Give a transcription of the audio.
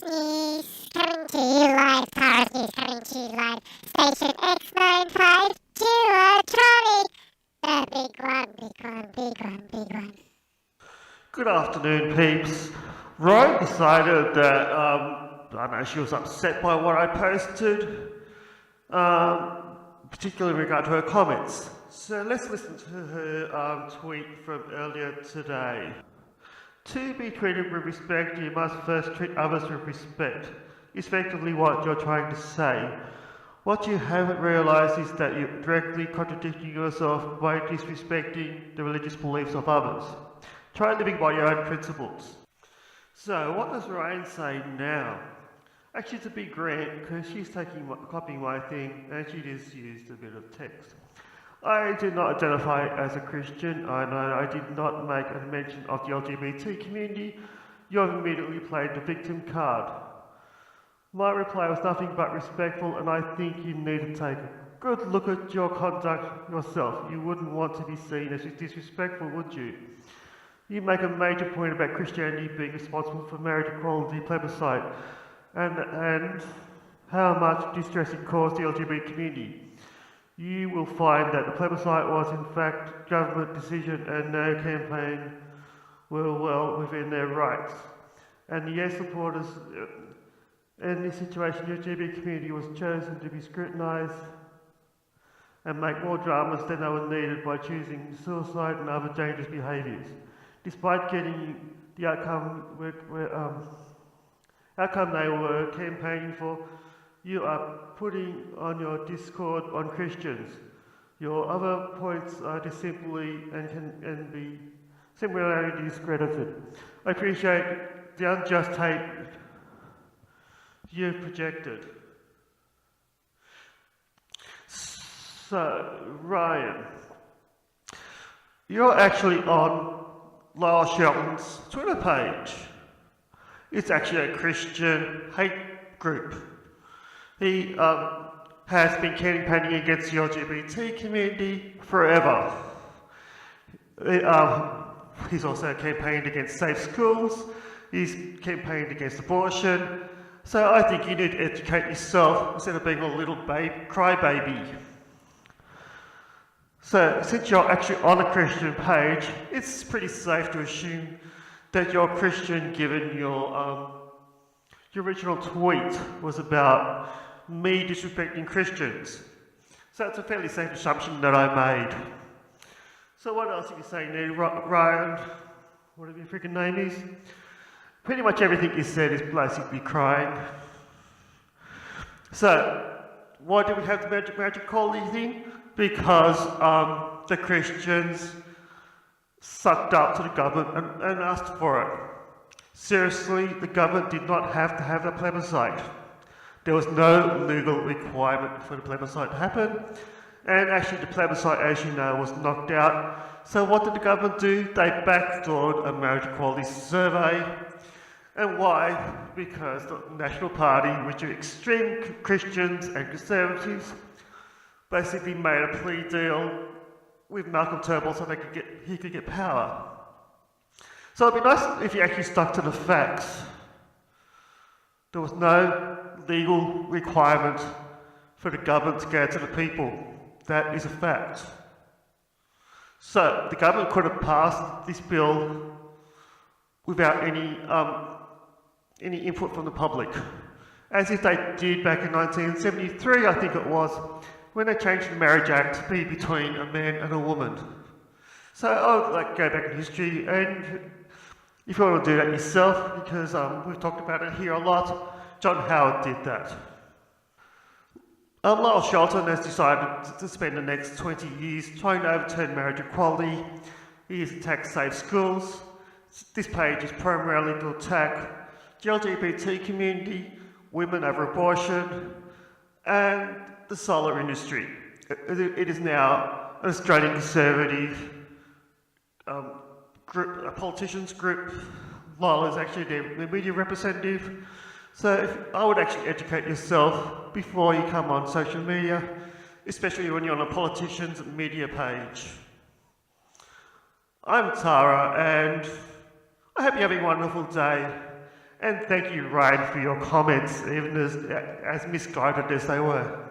News coming to you live. Tara's News coming to you live. Station X952 Tronic. The big one, big one, big one, big one. Good afternoon, peeps. Ryan decided that, I don't know, she was upset by what I posted, particularly in regard to her comments. So let's listen to her tweet from earlier today. To be treated with respect, you must first treat others with respect. Is effectively what you're trying to say. What you haven't realised is that you're directly contradicting yourself by disrespecting the religious beliefs of others. Try living by your own principles. So, what does Ryan say now? Actually, it's a big rant because she's copying my thing and she just used a bit of text. I do not identify as a Christian. I know I did not make a mention of the LGBT community. You have immediately played the victim card. My reply was nothing but respectful, and I think you need to take a good look at your conduct yourself. You wouldn't want to be seen as disrespectful, would you? You make a major point about Christianity being responsible for marriage equality plebiscite and how much distress it caused the LGBT community. You will find that the plebiscite was in fact government decision and no campaign were well within their rights. And the yes supporters in this situation, the LGBT community was chosen to be scrutinised and make more dramas than they were needed by choosing suicide and other dangerous behaviours. Despite getting the outcome they were campaigning for, you are putting on your discord on Christians. Your other points are just simply and can be similarly discredited. I appreciate the unjust hate you've projected. So, Ryan, you're actually on Lyle Shelton's Twitter page. It's actually a Christian hate group. He has been campaigning against the LGBT community forever. He's also campaigned against safe schools. He's campaigned against abortion. So I think you need to educate yourself instead of being a little crybaby. So since you're actually on a Christian page, it's pretty safe to assume that you're Christian, given your original tweet was about me disrespecting Christians. So it's a fairly safe assumption that I made. So what else are you saying there, Ryan? Whatever your freaking name is. Pretty much everything you said is basically crying. So, why do we have the marriage equality thing? Because the Christians sucked up to the government and asked for it. Seriously, the government did not have to have a plebiscite. There was no legal requirement for the plebiscite to happen. And actually the plebiscite, as you know, was knocked out. So what did the government do? They backdoored a marriage equality survey. And why? Because the National Party, which are extreme Christians and Conservatives, basically made a plea deal with Malcolm Turnbull so he could get power. So it'd be nice if you actually stuck to the facts. There was no legal requirement for the government to go to the people. That is a fact. So the government could have passed this bill without any input from the public, as if they did back in 1973, I think it was, when they changed the Marriage Act to be between a man and a woman. So I'll go back in history, and if you want to do that yourself, because we've talked about it here a lot, John Howard did that. Lyle Shelton has decided to spend the next 20 years trying to overturn marriage equality. He has attacked safe schools. This page is primarily to attack the LGBT community, women over abortion, and the solar industry. It is now an Australian Conservative group, a politicians group. Lyle is actually their media representative. So I would actually educate yourself before you come on social media, especially when you're on a politician's media page. I'm Tara, and I hope you're having a wonderful day. And thank you, Ryan, for your comments, even as misguided as they were.